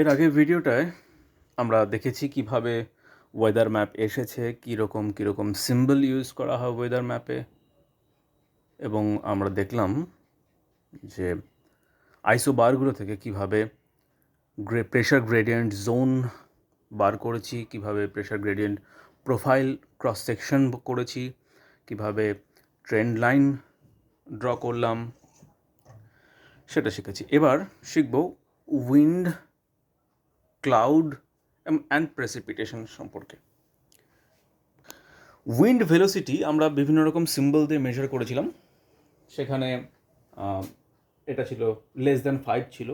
এর আগের ভিডিওটায় আমরা দেখেছি কিভাবে ওয়েদার ম্যাপ এসেছে, কীরকম সিম্বল ইউজ করা হয় ওয়েদার ম্যাপে, এবং আমরা দেখলাম যে আইসো বারগুলো থেকে কিভাবে প্রেশার গ্রেডিয়েন্ট জোন বার করেছি, কিভাবে pressure gradient profile cross section করেছি, কিভাবে ট্রেন্ড লাইন ড্র করলাম, সেটা শিখেছি। এবার শিখব উইন্ড, ক্লাউড অ্যান্ড প্রেসিপিটেশন সম্পর্কে। উইন্ড ভেলোসিটি আমরা বিভিন্ন রকম সিম্বল দিয়ে মেজার করেছিলাম। সেখানে এটা ছিল <5 ছিল।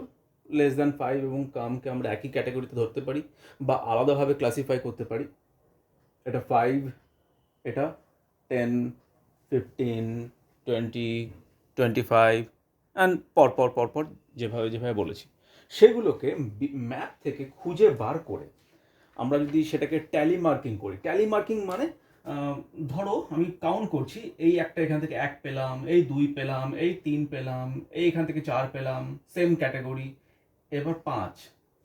<5 এবং কামকে আমরা একই ক্যাটাগরিতে ধরতে পারি বা আলাদাভাবে ক্লাসিফাই করতে পারি। এটা 5, এটা 10, 15, 20, 25 অ্যান্ড পরপর যেভাবে বলেছি, সেগুলোকে ম্যাপ থেকে খুঁজে বার করে আমরা যদি সেটাকে ট্যালি মার্কিং করি। ট্যালি মার্কিং মানে ধরো আমি কাউন্ট করছি, এই একটা এখান থেকে 1 পেলাম, এই 2 পেলাম, এই 3 পেলাম, এই এখান থেকে 4 পেলাম, সেম ক্যাটাগরি। এবার 5,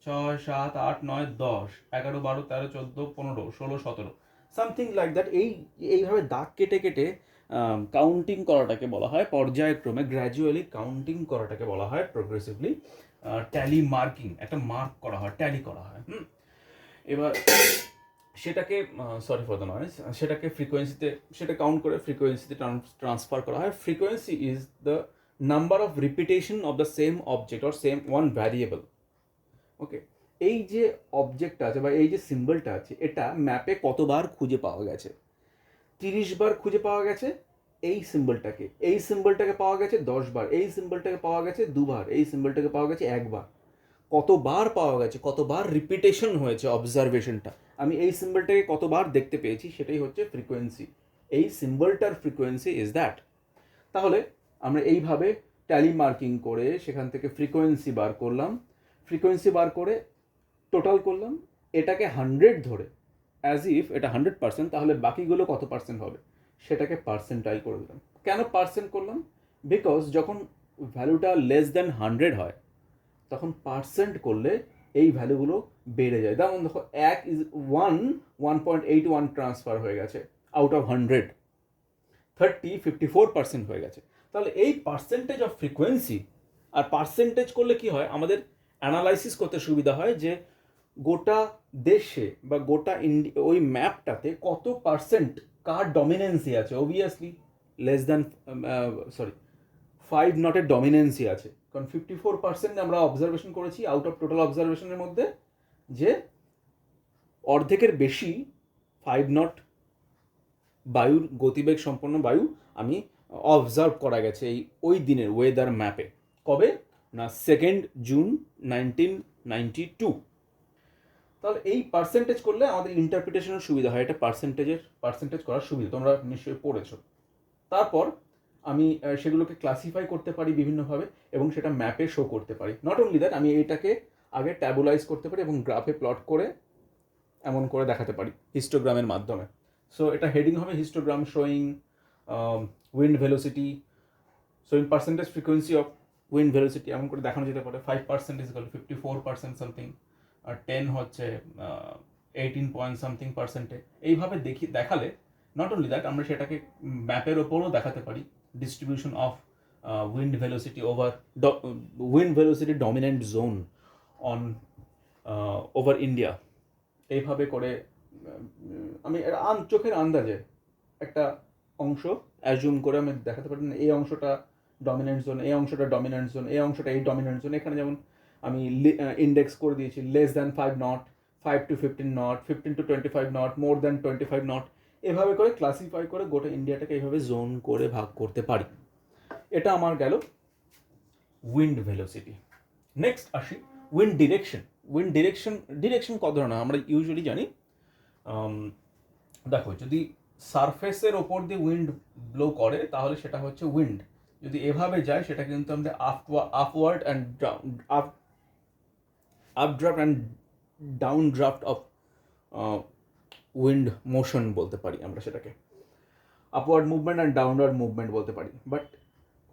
6, 7, 8, 9, 10, 11, 12, 13, 14, 15, 16, 17 সামথিং লাইক দ্যাট। এইভাবে দাগ কেটে কেটে কাউন্টিং করাটাকে বলা হয়, পর্যায়ক্রমে গ্র্যাজুয়ালি কাউন্টিং করাটাকে বলা হয় প্রোগ্রেসিভলি ট্যালি মার্কিং। একটা মার্ক করা হয়, ট্যালি করা হয়। এবার সেটাকে সরি ফর দ্য নয়েজ, সেটাকে ফ্রিকোয়েন্সিতে, সেটা কাউন্ট করে ফ্রিকোয়েন্সিতে ট্রান্সফার করা হয়। Frequency is the number of repetition of the same object or same one variable. Okay, এই যে অবজেক্টটা আছে বা এই যে সিম্বলটা আছে, এটা ম্যাপে কতবার খুঁজে পাওয়া গেছে? 30 বার খুঁজে পাওয়া গেছে এই সিম্বলটাকে পাওয়া গেছে 10 বার, এই সিম্বলটাকে পাওয়া গেছে 2 বার, এই সিম্বলটাকে পাওয়া গেছে 1 বার। কতবার পাওয়া গেছে, কতবার রিপিটেশন হয়েছে অবজারভেশনটা, আমি এই সিম্বলটাকে কতবার দেখতে পেয়েছি, সেটাই হচ্ছে ফ্রিকোয়েন্সি। এই সিম্বলটার ফ্রিকোয়েন্সি ইজ দ্যাট। তাহলে আমরা এইভাবে ট্যালি মার্কিং করে সেখান থেকে ফ্রিকোয়েন্সি বার করলাম, ফ্রিকোয়েন্সি বার করে টোটাল করলাম, এটাকে 100 ধরে অ্যাজ ইফ এটা 100%, তাহলে বাকিগুলো কত পার্সেন্ট হবে সেটাকে পার্সেন্টাইল করে দিলাম। কেন পার্সেন্ট করলাম? বিকজ যখন ভ্যালুটা <100 হয় তখন পার্সেন্ট করলে এই ভ্যালুগুলো বেড়ে যায়। যেমন দেখো 1.81 ট্রান্সফার হয়ে গেছে আউট অফ 100, 54% হয়ে গেছে। তাহলে এই পার্সেন্টেজ অফ ফ্রিকোয়েন্সি, আর পার্সেন্টেজ করলে কি হয়, আমাদের অ্যানালাইসিস করতে সুবিধা হয় যে গোটা দেশে বা গোটা ওই ম্যাপটাতে কত পার্সেন্ট কার ডমিনেন্সি আছে। অবভিয়াসলি ফাইভ নটের ডমিনেন্সি আছে, কারণ 54% আমরা অবজারভেশন করেছি আউট অফ টোটাল অবজারভেশনের মধ্যে, যে অর্ধেকের বেশি 5 নট বায়ুর গতিবেগ সম্পন্ন বায়ু আমি অবজার্ভ করা গেছে ওই দিনের ওয়েদার ম্যাপে। কবে না, 2 জুন 1992। তাহলে এই পার্সেন্টেজ করলে আমাদের ইন্টারপ্রিটেশনের সুবিধা হয়, এটা পার্সেন্টেজ করার সুবিধা তোমরা নিশ্চয়ই পড়েছো। তারপর আমি সেগুলোকে ক্লাসিফাই করতে পারি বিভিন্নভাবে এবং সেটা ম্যাপে শো করতে পারি। নট অনলি দ্যাট, আমি এটাকে আগে ট্যাবুলাইজ করতে পারি এবং গ্রাফে প্লট করে এমন করে দেখাতে পারি হিস্টোগ্রামের মাধ্যমে। সো এটা হেডিং হবে histogram showing wind velocity, showing percentage frequency of wind velocity, এমন করে দেখানো যেতে পারে। 5% ইজ ইকুয়াল 54% সামথিং, আর 10 হচ্ছে 18 পয়েন্ট সামথিং পার্সেন্টে। এইভাবে দেখালে নট অনলি দ্যাট, আমরা সেটাকে ম্যাপের ওপরও দেখাতে পারি distribution of wind velocity over wind velocity dominant zone on over India. এইভাবে করে আমি চোখের আন্দাজে একটা অংশ অ্যাজুম করে আমি দেখাতে পারি না এই অংশটা ডমিনেন্ট জোন, এই অংশটা ডমিনেন্ট জোন, এই অংশটা এই ডমিনেন্ট জোন। এখানে যেমন আমি ইন্ডেক্স করে দিয়েছি <5 not, 5 to 15 not, 15 to 25 not, more than 25 not. এভাবে করে ক্লাসিফাই করে গোটা ইন্ডিয়াটাকে এইভাবে জোন করে ভাগ করতে পারি। এটা আমার গেল উইন্ড ভেলোসিটি। নেক্সট আসি উইন্ড ডিরেকশন। ডিরেকশন কত ধরনের আমরা ইউজুয়ালি জানি। দেখো, যদি সারফেসের ওপর দিয়ে উইন্ড ব্লো করে তাহলে সেটা হচ্ছে উইন্ড। যদি এভাবে যায় সেটা কিন্তু আমাদের upward and updraft and down draft of wind motion বলতে পারি আমরা সেটাকে। Upward movement and downward movement বলতে পারি। বাট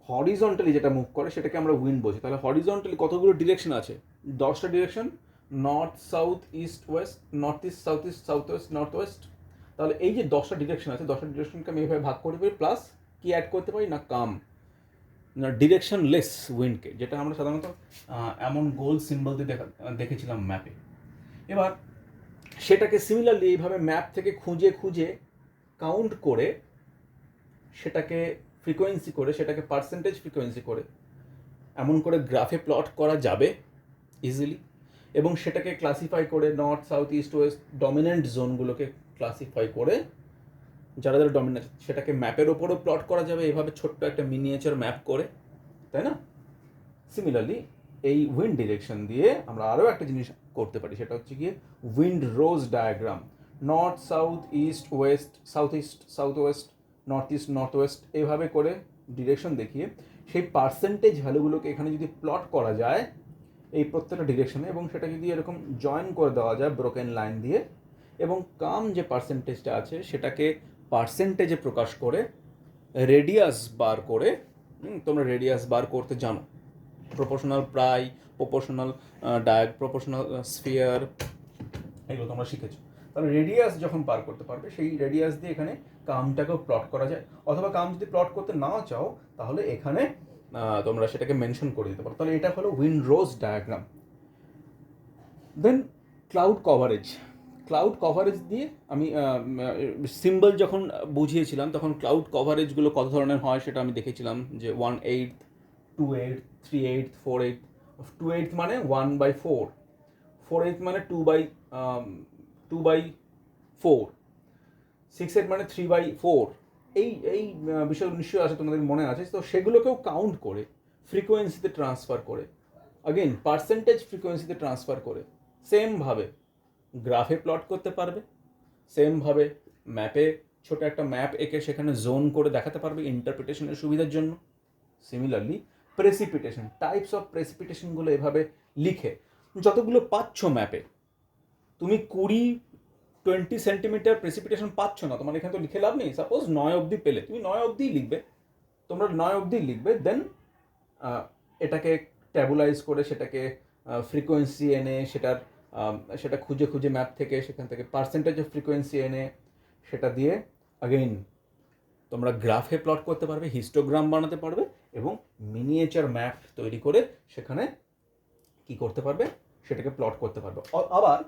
হরিজন্টালি যেটা মুভ করে সেটাকে আমরা উইন্ড বলছি। তাহলে হরিজন্টালি কতগুলো ডিরেকশন আছে? 10টা direction north south east West, north east south east south west north West. তাহলে এই যে 10টা ডিরেকশন আছে, 10টা ডিরেকশনকে আমি এভাবে ভাগ করতে পারি, প্লাস কি অ্যাড করতে পারি না কাম, না ডিরেকশনলেস উইন্ডকে, যেটা আমরা সাধারণত এমন গোল সিম্বল দিয়ে দেখেছিলাম ম্যাপে। এবার সেটাকে সিমিলারলি এইভাবে ম্যাপ থেকে খুঁজে খুঁজে কাউন্ট করে, সেটাকে ফ্রিকোয়েন্সি করে, সেটাকে পার্সেন্টেজ ফ্রিকোয়েন্সি করে এমন করে গ্রাফে প্লট করা যাবে ইজিলি, এবং সেটাকে ক্লাসিফাই করে north south east west dominant জোনগুলোকে ক্লাসিফাই করে, যারা যারা ডমিনেন্ট সেটাকে ম্যাপের ওপরও প্লট করা যাবে এভাবে ছোট্ট একটা মিনিয়েচার ম্যাপ করে, তাই না? সিমিলারলি এই উইন্ড ডিরেকশন দিয়ে আমরা আরও একটা জিনিস করতে পারি, সেটা হচ্ছে গিয়ে wind rose diagram. North south east west, south east south west, north east north west এভাবে করে ডিরেকশন দেখিয়ে সেই পার্সেন্টেজ ভ্যালুগুলোকে এখানে যদি প্লট করা যায় এই প্রত্যেকটা ডিরেকশনে, এবং সেটা যদি এরকম জয়েন করে দেওয়া যায় ব্রোকেন লাইন দিয়ে, এবং কাম যে পার্সেন্টেজটা আছে সেটাকে পার্সেন্টেজে প্রকাশ করে রেডিয়াস বার করে, তোমরা রেডিয়াস বার করতে জানো, প্রপোর্শনাল প্রাই, প্রপোর্শনাল প্রপোর্শনাল স্ফিয়ার, এগুলো তোমরা শিখেছো। তাহলে রেডিয়াস যখন বার করতে পারবে, সেই রেডিয়াস দিয়ে এখানে কামটাকেও প্লট করা যায়, অথবা কাম যদি প্লট করতে নাও চাও তাহলে এখানে তোমরা সেটাকে মেনশন করে দিতে পারো। তাহলে এটা হলো উইন্ড রোজ ডায়াগ্রাম। দেন ক্লাউড কভারেজ। ক্লাউড কভারেজ দিয়ে আমি সিম্বল যখন বুঝিয়েছিলাম তখন ক্লাউড কভারেজগুলো কত ধরনের হয় সেটা আমি দেখেছিলাম, যে 1/8, 2/8, 3/8, 4/8। 2/8 মানে 1/4, 4/8 মানে 2/4, 6/8 মানে 3/4। এই বিষয়গুলো নিশ্চয়ই আছে, তোমাদের মনে আছে। তো সেগুলোকেও কাউন্ট করে ফ্রিকোয়েন্সিতে ট্রান্সফার করে, অগেন পার্সেন্টেজ ফ্রিকোয়েন্সিতে ট্রান্সফার করে সেমভাবে গ্রাফে প্লট করতে পারবে, সেমভাবে ম্যাপে ছোট একটা ম্যাপ এঁকে সেখানে জোন করে দেখাতে পারবে ইন্টারপ্রিটেশনের সুবিধার জন্য। সিমিলারলি প্রেসিপিটেশন, টাইপস অফ প্রেসিপিটেশনগুলো এভাবে লিখে যতগুলো পাচ্ছ ম্যাপে, তুমি 20 সেন্টিমিটার প্রেসিপিটেশন পাচ্ছ না, তোমার এখানে তো লিখে লাভ নেই। সাপোজ 9 অবধি পেলে, তুমি 9 অবধিই লিখবে, তোমরা 9 অবধি লিখবে। দেন এটাকে ট্যাবুলাইজ করে সেটাকে ফ্রিকোয়েন্সি এনে সেটা খুঁজে খুঁজে ম্যাপ থেকে সেখান থেকে পার্সেন্টেজ অফ ফ্রিকোয়েন্সি এনে সেটা দিয়ে আগেইন তোমরা গ্রাফে প্লট করতে পারবে, হিস্টোগ্রাম বানাতে পারবে, এবং মিনিয়েচার ম্যাপ তৈরি করে সেখানে কি করতে পারবে, সেটাকে প্লট করতে পারবে। আবার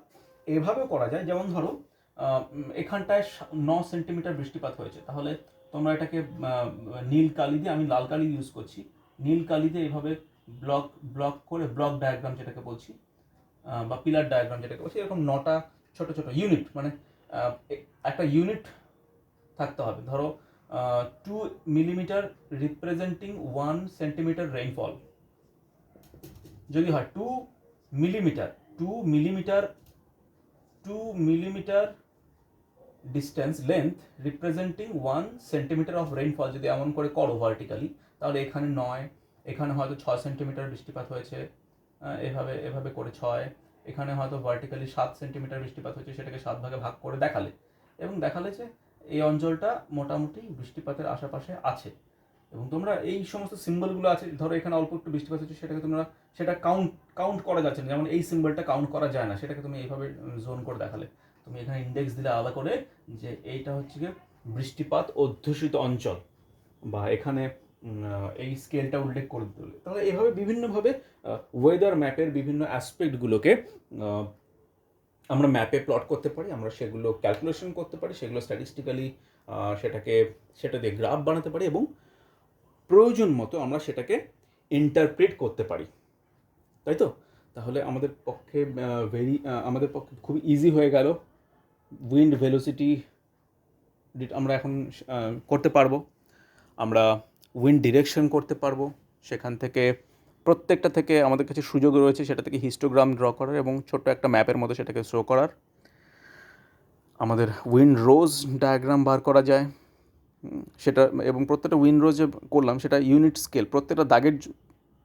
এভাবেও করা যায়, যেমন ধরো এখানটায় 9 সেন্টিমিটার বৃষ্টিপাত হয়েছে, তাহলে তোমরা এটাকে নীল কালি দিয়ে, আমি লাল কালি ইউজ করছি, নীল কালি দিয়ে এভাবে ব্লক করে, ব্লক ডায়াগ্রাম যেটাকে বলছি, বা পিলার ডায়াগ্রাম যেটাকে বলছি, এরকম 9টা ছোট ছোট ইউনিট, মানে একটা ইউনিট থাকতে হবে। ধরো 2 মিলিমিটার রিপ্রেজেন্টিং 1 সেন্টিমিটার রেইনফল যদি হয়, 2 millimetre distance length representing 1 centimetre of rainfall যদি এমন করে করো ভার্টিক্যালি, তাহলে এখানে 9, এখানে হয়তো 6 সেন্টিমিটার বৃষ্টিপাত হয়েছে, এভাবে এভাবে করে 6, এখানে হয়তো ভার্টিক্যালি 7 সেন্টিমিটার বৃষ্টিপাত হয়েছে, সেটাকে 7 ভাগে ভাগ করে দেখালে, এবং দেখালে যে এই অঞ্চলটা মোটামুটি বৃষ্টিপাতের আশেপাশে আছে। এবং তোমরা এই সমস্ত সিম্বলগুলো আছে, ধরো এখানে অল্প একটু বৃষ্টিপাত হচ্ছে, সেটাকে তোমরা সেটা কাউন্ট করা যাচ্ছে না, যেমন এই সিম্বলটা কাউন্ট করা যায় না, সেটাকে তুমি এইভাবে জোন করে দেখালে, তুমি এখানে ইন্ডেক্স দিলে আলাদা করে যে এইটা হচ্ছে গিয়ে বৃষ্টিপাত অধ্যুষিত অঞ্চল, বা এখানে এই স্কেলটা উল্লেখ করে দিতে হলে। তাহলে এভাবে বিভিন্নভাবে ওয়েদার ম্যাপের বিভিন্ন অ্যাসপেক্টগুলোকে আমরা ম্যাপে প্লট করতে পারি, আমরা সেগুলো ক্যালকুলেশন করতে পারি, সেগুলো স্ট্যাটিস্টিক্যালি সেটা দিয়ে গ্রাফ বানাতে পারি, এবং প্রয়োজন মতো আমরা সেটাকে ইন্টারপ্রেট করতে পারি, তাই তো? তাহলে আমাদের পক্ষে খুবই ইজি হয়ে গেল। উইন্ড ভেলোসিটি আমরা এখন করতে পারবো, আমরা উইন্ড ডিরেকশন করতে পারবো, সেখান থেকে প্রত্যেকটা থেকে আমাদের কাছে সুযোগ রয়েছে সেটা থেকে হিস্টোগ্রাম ড্র করার এবং ছোট্ট একটা ম্যাপের মধ্যে সেটাকে শো করার। আমাদের উইন্ড রোজ ডায়াগ্রাম বার করা যায় সেটা, এবং প্রত্যেকটা উইন্ড রোজ যে করলাম সেটা ইউনিট স্কেল, প্রত্যেকটা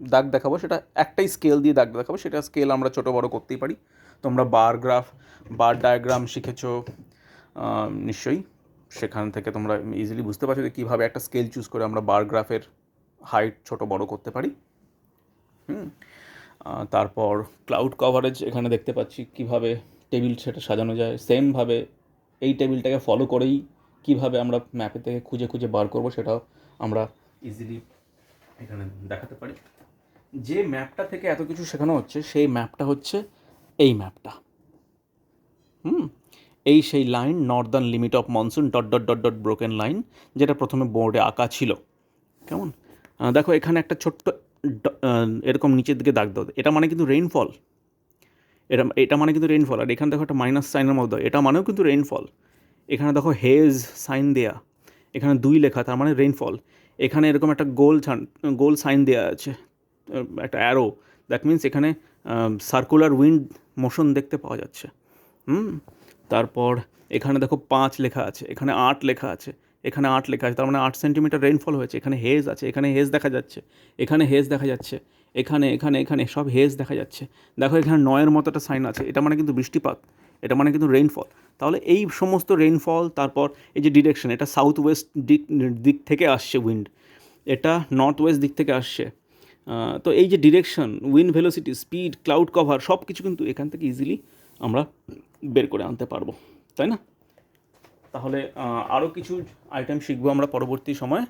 দাগ দেখাবো, সেটা একটাই স্কেল দিয়ে দাগ দেখাবো, সেটা স্কেল আমরা ছোটো বড়ো করতেই পারি। তোমরা বার ডায়াগ্রাম শিখেছো নিশ্চয়ই, সেখান থেকে তোমরা ইজিলি বুঝতে পারছো যে কীভাবে একটা স্কেল চুজ করে আমরা বার গ্রাফের হাইট ছোটো বড়ো করতে পারি। তারপর ক্লাউড কভারেজ এখানে দেখতে পাচ্ছি কীভাবে টেবিল সেটা সাজানো যায়, সেমভাবে এই টেবিলটাকে ফলো করেই কীভাবে আমরা ম্যাপে থেকে খুঁজে খুঁজে বার করবো সেটাও আমরা ইজিলি এখানে দেখাতে পারি। যে ম্যাপটা থেকে এত কিছু শেখানো হচ্ছে সেই ম্যাপটা হচ্ছে এই ম্যাপটা। এই সেই line, Northern limit of monsoon dot dot dot dot broken line, যেটা প্রথমে বোর্ডে আঁকা ছিল। কেমন দেখো এখানে একটা ছোট্ট এরকম নিচের দিকে দাগ দাও, এটা মানে কিন্তু রেইনফল, এটা মানে কিন্তু রেইনফল। আর এখানে দেখো একটা মাইনাস সাইনের মধ্যে, এটা মানেও কিন্তু রেইনফল। এখানে দেখো হেজ সাইন দেয়া, এখানে 2 লেখা, তার মানে রেইনফল। এখানে এরকম একটা গোল সাইন দেওয়া আছে, একটা অ্যারো, দ্যাট মিন্স এখানে সার্কুলার উইন্ড মোশন দেখতে পাওয়া যাচ্ছে। তারপর এখানে দেখো 5 লেখা আছে, এখানে 8 লেখা আছে, এখানে 8 লেখা আছে, তার মানে 8 সেন্টিমিটার রেইনফল হয়েছে। এখানে হেজ আছে, এখানে হেজ দেখা যাচ্ছে, এখানে হেজ দেখা যাচ্ছে, এখানে এখানে এখানে সব হেজ দেখা যাচ্ছে। দেখো এখানে 9-এর মতো একটা সাইন আছে, এটা মানে কিন্তু বৃষ্টিপাত, এটা মানে কিন্তু রেইনফল। তাহলে এই সমস্ত রেইনফল, তারপর এই যে ডিরেকশন, এটা সাউথ ওয়েস্ট দিক থেকে আসছে উইন্ড, এটা নর্থ ওয়েস্ট দিক থেকে আসছে। তো এই যে direction, wind velocity, speed, cloud cover, সব কিছু কিন্তু এখান থেকে ইজিলি আমরা বের করে আনতে পারবো, তাই না? তাহলে আরও কিছু আইটেম শিখবো আমরা পরবর্তী সময়ে।